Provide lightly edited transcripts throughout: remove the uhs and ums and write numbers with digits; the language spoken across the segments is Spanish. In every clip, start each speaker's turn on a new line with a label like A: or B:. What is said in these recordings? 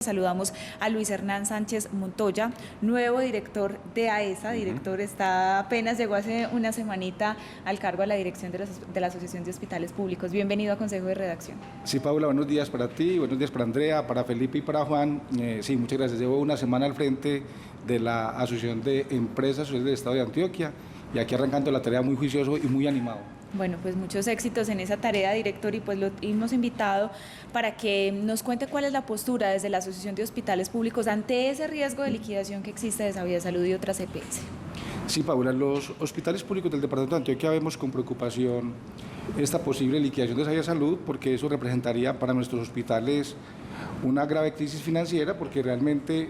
A: Saludamos a Luis Hernán Sánchez Montoya, nuevo director de AESA. Director, apenas llegó hace una semanita al cargo de la dirección de la Asociación de Hospitales Públicos. Bienvenido a Consejo de Redacción.
B: Sí, Paula, buenos días para ti, buenos días para Andrea, para Felipe y para Juan. Sí, muchas gracias. Llevo una semana al frente de la Asociación de Empresas Sociales del Estado de Antioquia y aquí arrancando la tarea muy juicioso y muy animado.
A: Bueno, pues muchos éxitos en esa tarea, director, y pues lo hemos invitado para que nos cuente cuál es la postura desde la Asociación de Hospitales Públicos ante ese riesgo de liquidación que existe de Sabia Salud y otras EPS.
B: Sí, Paula, los hospitales públicos del departamento de Antioquia vemos con preocupación esta posible liquidación de Sabia Salud, porque eso representaría para nuestros hospitales una grave crisis financiera, porque realmente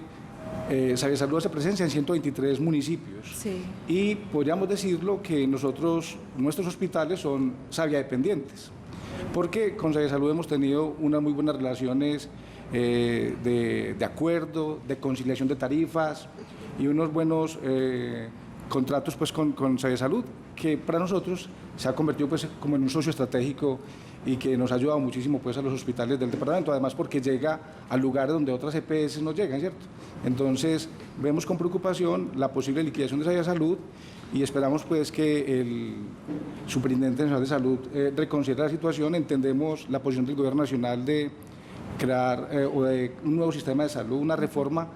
B: Sabia Salud hace presencia en 123 municipios.
A: Sí.
B: Y podríamos decirlo que nuestros hospitales son Sabia dependientes, porque con Sabia Salud hemos tenido unas muy buenas relaciones de acuerdo, de conciliación de tarifas y unos buenos contratos pues con Sabia Salud, que para nosotros se ha convertido pues como en un socio estratégico y que nos ha ayudado muchísimo pues a los hospitales del departamento, además porque llega a lugares donde otras EPS no llegan, ¿cierto? Entonces vemos con preocupación la posible liquidación de Sabia Salud y esperamos pues que el Superintendente Nacional de Salud reconsidere la situación. Entendemos la posición del Gobierno Nacional de crear un nuevo sistema de salud, una reforma,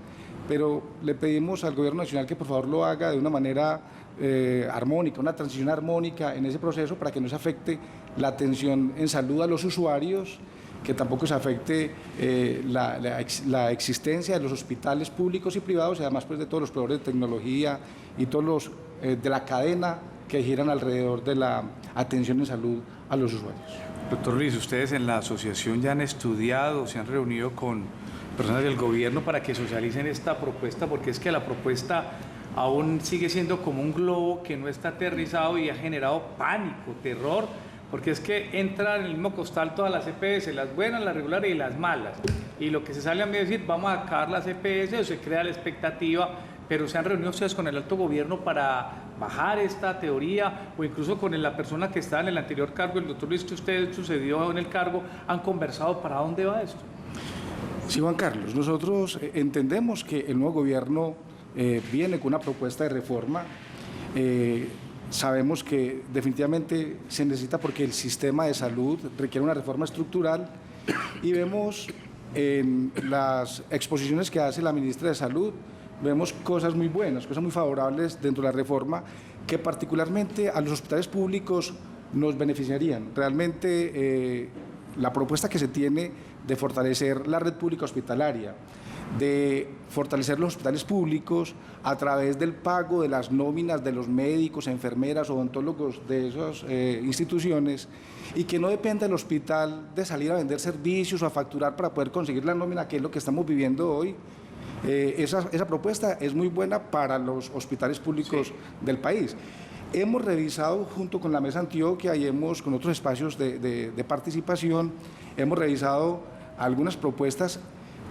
B: pero le pedimos al Gobierno Nacional que por favor lo haga de una manera armónica, una transición armónica en ese proceso para que no se afecte la atención en salud a los usuarios, que tampoco se afecte la existencia de los hospitales públicos y privados y además pues de todos los proveedores de tecnología y todos los de la cadena que giran alrededor de la atención en salud a los usuarios.
C: Doctor Luis, ustedes en la asociación ya han estudiado, se han reunido con personas del gobierno para que socialicen esta propuesta, porque es que la propuesta aún sigue siendo como un globo que no está aterrizado y ha generado pánico, terror, porque es que entran en el mismo costal todas las EPS, las buenas, las regulares y las malas, y lo que se sale a mí decir, vamos a acabar las EPS, o se crea la expectativa, pero se han reunido ustedes con el alto gobierno para bajar esta teoría, o incluso con la persona que estaba en el anterior cargo, el doctor Luis, que usted sucedió en el cargo, han conversado para dónde va esto.
B: Sí, Juan Carlos, nosotros entendemos que el nuevo gobierno viene con una propuesta de reforma. Sabemos que definitivamente se necesita porque el sistema de salud requiere una reforma estructural y vemos en las exposiciones que hace la ministra de Salud, vemos cosas muy buenas, cosas muy favorables dentro de la reforma que particularmente a los hospitales públicos nos beneficiarían. Realmente la propuesta que se tiene de fortalecer la red pública hospitalaria, de fortalecer los hospitales públicos a través del pago de las nóminas de los médicos, enfermeras, odontólogos de esas instituciones, y que no dependa el hospital de salir a vender servicios o a facturar para poder conseguir la nómina, que es lo que estamos viviendo hoy. Esa propuesta es muy buena para los hospitales públicos del país. Hemos revisado junto con la Mesa Antioquia y con otros espacios de participación, hemos revisado algunas propuestas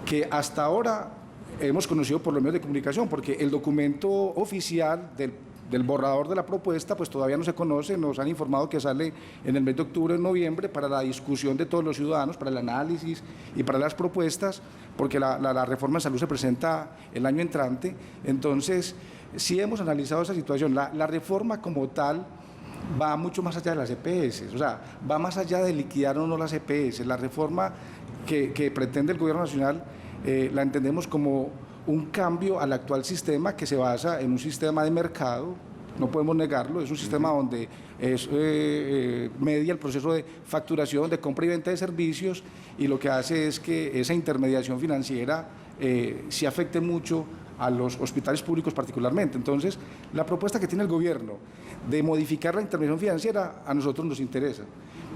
B: que hasta ahora hemos conocido por los medios de comunicación, porque el documento oficial del borrador de la propuesta pues todavía no se conoce. Nos han informado que sale en el mes de octubre o noviembre para la discusión de todos los ciudadanos, para el análisis y para las propuestas, porque la reforma de salud se presenta el año entrante. Entonces, sí hemos analizado esa situación. La reforma como tal va mucho más allá de las EPS, o sea, va más allá de liquidar o no las EPS. La reforma que pretende el Gobierno Nacional la entendemos como un cambio al actual sistema que se basa en un sistema de mercado, no podemos negarlo, es un sistema donde media el proceso de facturación, de compra y venta de servicios, y lo que hace es que esa intermediación financiera sí afecte mucho a los hospitales públicos particularmente. Entonces, la propuesta que tiene el gobierno de modificar la intermediación financiera a nosotros nos interesa,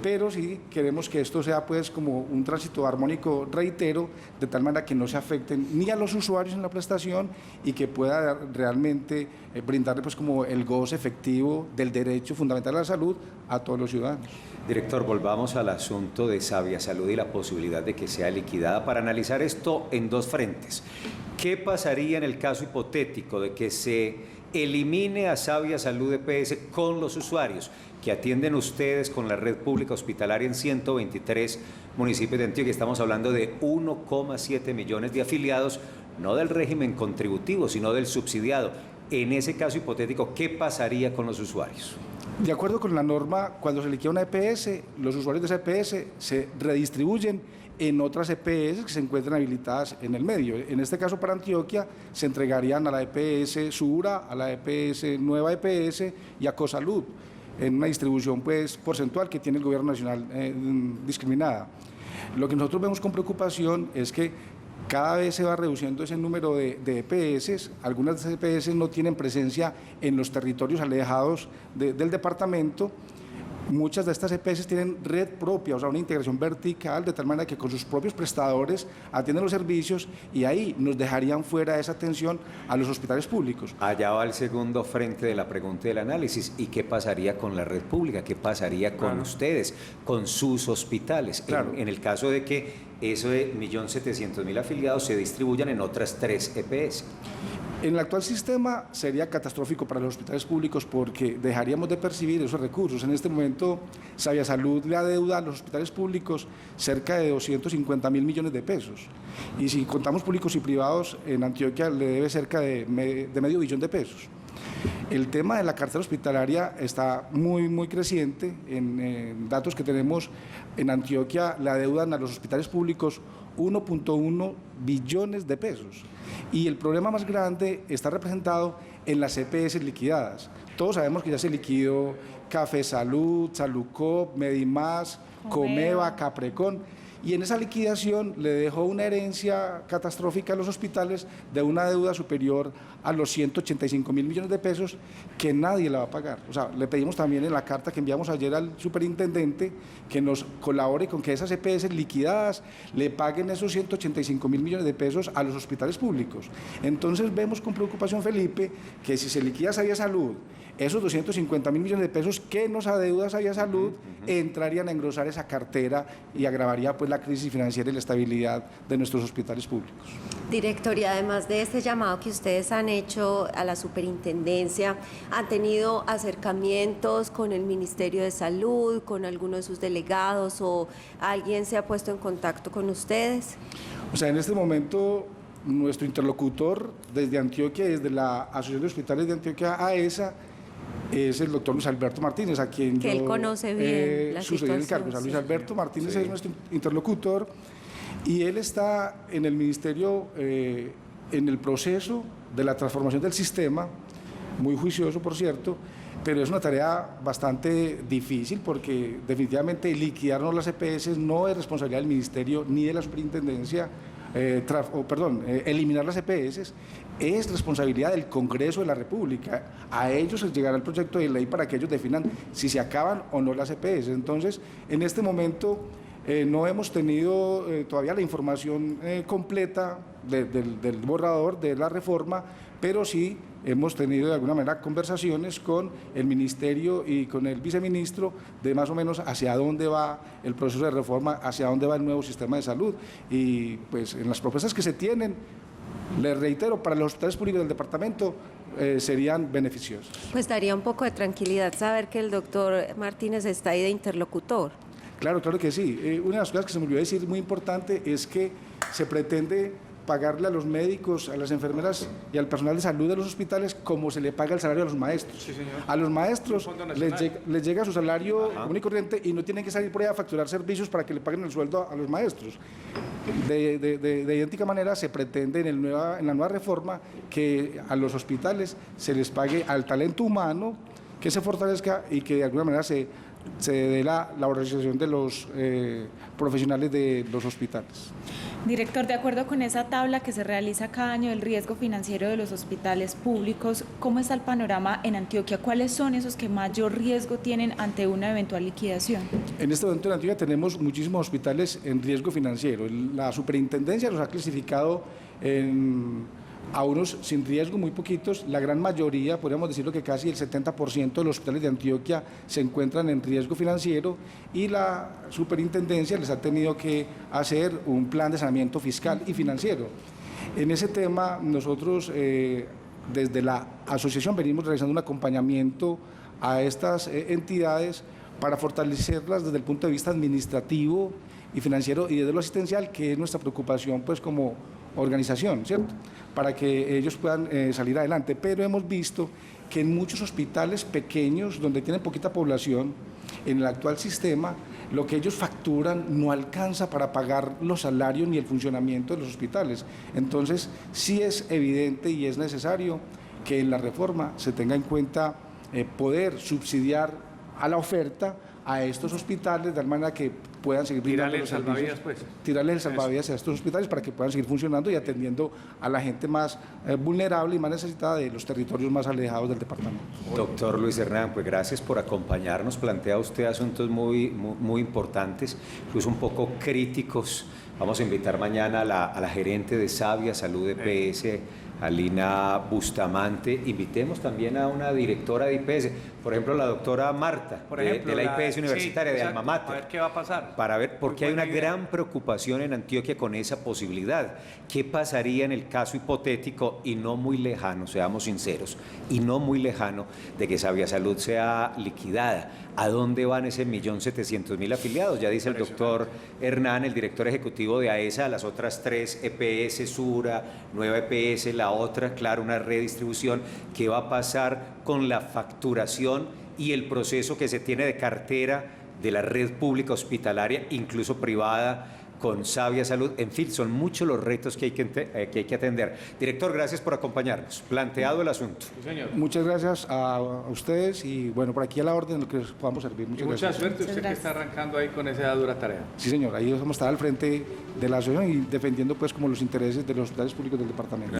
B: pero sí queremos que esto sea pues como un tránsito armónico, reitero, de tal manera que no se afecten ni a los usuarios en la prestación y que pueda realmente brindarle pues como el goce efectivo del derecho fundamental a la salud a todos los ciudadanos.
D: Director, volvamos al asunto de Sabia Salud y la posibilidad de que sea liquidada para analizar esto en dos frentes. ¿Qué pasaría en el caso hipotético de que se elimine a Sabia Salud EPS con los usuarios que atienden ustedes con la red pública hospitalaria en 123 municipios de Antioquia. Estamos hablando de 1,7 millones de afiliados, no del régimen contributivo, sino del subsidiado. En ese caso hipotético, ¿qué pasaría con los usuarios?
B: De acuerdo con la norma, cuando se liquida una EPS, los usuarios de esa EPS se redistribuyen en otras EPS que se encuentran habilitadas en el medio. En este caso, para Antioquia, se entregarían a la EPS Sura, a la EPS Nueva EPS y a Cosalud, en una distribución pues porcentual que tiene el gobierno nacional discriminada. Lo que nosotros vemos con preocupación es que cada vez se va reduciendo ese número de EPS. Algunas de esas EPS no tienen presencia en los territorios alejados del departamento. Muchas de estas EPS tienen red propia, o sea, una integración vertical, de tal manera que con sus propios prestadores atienden los servicios y ahí nos dejarían fuera esa atención a los hospitales públicos.
D: Allá va el segundo frente de la pregunta y del análisis. ¿Y qué pasaría con la red pública? ¿Qué pasaría con ustedes, con sus hospitales?
B: Claro.
D: En el caso de que eso de 1.700.000 afiliados se distribuyan en otras 3 EPS.
B: En el actual sistema sería catastrófico para los hospitales públicos porque dejaríamos de percibir esos recursos. En este momento, Sabia Salud le adeuda a los hospitales públicos cerca de 250.000 millones de pesos. Y si contamos públicos y privados, en Antioquia le debe cerca de medio billón de pesos. El tema de la cartera hospitalaria está muy creciente. En datos que tenemos en Antioquia, le adeudan a los hospitales públicos 1.1 billones de pesos. Y el problema más grande está representado en las EPS liquidadas. Todos sabemos que ya se liquidó Café Salud, Salucop, Medimás, Comeva, Caprecon. Y en esa liquidación le dejó una herencia catastrófica a los hospitales de una deuda superior a los 185.000 millones de pesos que nadie la va a pagar. O sea, le pedimos también en la carta que enviamos ayer al superintendente que nos colabore con que esas EPS liquidadas le paguen esos 185.000 millones de pesos a los hospitales públicos. Entonces vemos con preocupación, Felipe, que si se liquida Sabia Salud, esos 250.000 millones de pesos que nos adeuda Sabia Salud entrarían a engrosar esa cartera y agravaría pues la crisis financiera y la estabilidad de nuestros hospitales públicos.
E: Director, y además de este llamado que ustedes han hecho a la superintendencia, ¿han tenido acercamientos con el Ministerio de Salud, con alguno de sus delegados o alguien se ha puesto en contacto con ustedes?
B: O sea, en este momento nuestro interlocutor desde Antioquia, desde la Asociación de Hospitales de Antioquia, AESA, es el doctor Luis Alberto Martínez, a quien
E: que él conoce bien la
B: sucedió en el cargo. O sea, Luis Alberto Martínez es nuestro interlocutor y él está en el ministerio en el proceso de la transformación del sistema, muy juicioso, por cierto, pero es una tarea bastante difícil porque definitivamente liquidarnos las EPS no es responsabilidad del ministerio ni de la superintendencia. Eliminar las EPS es responsabilidad del Congreso de la República. A ellos les llegará el proyecto de ley para que ellos definan si se acaban o no las EPS. Entonces, en este momento no hemos tenido todavía la información completa del borrador de la reforma, pero sí hemos tenido de alguna manera conversaciones con el ministerio y con el viceministro de más o menos hacia dónde va el proceso de reforma, hacia dónde va el nuevo sistema de salud. Y pues en las propuestas que se tienen, les reitero, para los hospitales públicos del departamento serían beneficiosos.
E: Pues daría un poco de tranquilidad saber que el doctor Martínez está ahí de interlocutor.
B: Claro que sí. Una de las cosas que se me olvidó decir muy importante es que se pretende pagarle a los médicos, a las enfermeras y al personal de salud de los hospitales como se le paga el salario a los maestros.
C: Sí, señor.
B: A los maestros les llega su salario común y corriente y no tienen que salir por ahí a facturar servicios para que le paguen el sueldo a los maestros. De idéntica manera se pretende en la nueva reforma que a los hospitales se les pague al talento humano, que se fortalezca y que de alguna manera se dé la organización de los profesionales de los hospitales.
A: Director, de acuerdo con esa tabla que se realiza cada año del riesgo financiero de los hospitales públicos, ¿cómo está el panorama en Antioquia? ¿Cuáles son esos que mayor riesgo tienen ante una eventual liquidación?
B: En este momento en Antioquia tenemos muchísimos hospitales en riesgo financiero. La superintendencia los ha clasificado a unos sin riesgo, muy poquitos. La gran mayoría, podríamos decirlo que casi el 70% de los hospitales de Antioquia se encuentran en riesgo financiero y la superintendencia les ha tenido que hacer un plan de saneamiento fiscal y financiero. En ese tema nosotros desde la asociación venimos realizando un acompañamiento a estas entidades para fortalecerlas desde el punto de vista administrativo y financiero y desde lo asistencial, que es nuestra preocupación pues como organización, ¿cierto? Para que ellos puedan salir adelante. Pero hemos visto que en muchos hospitales pequeños, donde tienen poquita población, en el actual sistema, lo que ellos facturan no alcanza para pagar los salarios ni el funcionamiento de los hospitales. Entonces, sí es evidente y es necesario que en la reforma se tenga en cuenta poder subsidiar a la oferta a estos hospitales de tal manera que puedan seguir brindando los servicios. Tirarle el salvavidas a estos hospitales para que puedan seguir funcionando y atendiendo a la gente más vulnerable y más necesitada de los territorios más alejados del departamento.
D: Doctor Luis Hernán, pues gracias por acompañarnos. Plantea usted asuntos muy importantes, incluso un poco críticos. Vamos a invitar mañana a la gerente de Sabia Salud EPS, Alina Bustamante. Invitemos también a una directora de IPS, por ejemplo, la doctora Marta, de la IPS universitaria, de Alma Mater.
C: A ver qué va a pasar.
D: Para ver, porque hay una gran preocupación en Antioquia con esa posibilidad. ¿Qué pasaría en el caso hipotético y no muy lejano, seamos sinceros, y no muy lejano, de que Sabia Salud sea liquidada? ¿A dónde van ese 1.700.000 afiliados? Ya dice el doctor Hernán, el director ejecutivo de AESA, las otras 3, EPS, Sura, Nueva EPS, la otra, claro, una redistribución. ¿Qué va a pasar con la facturación y el proceso que se tiene de cartera de la red pública hospitalaria, incluso privada, con Sabia Salud? En fin, son muchos los retos que hay que atender. Director, gracias por acompañarnos. Planteado el asunto.
C: Sí, señor.
B: Muchas gracias a ustedes y bueno, por aquí a la orden, lo que les podamos servir.
C: Mucha
B: gracias.
C: suerte usted que está arrancando ahí con esa dura tarea.
B: Sí, señor, ahí vamos a estar al frente de la asociación y defendiendo pues como los intereses de los hospitales públicos del departamento.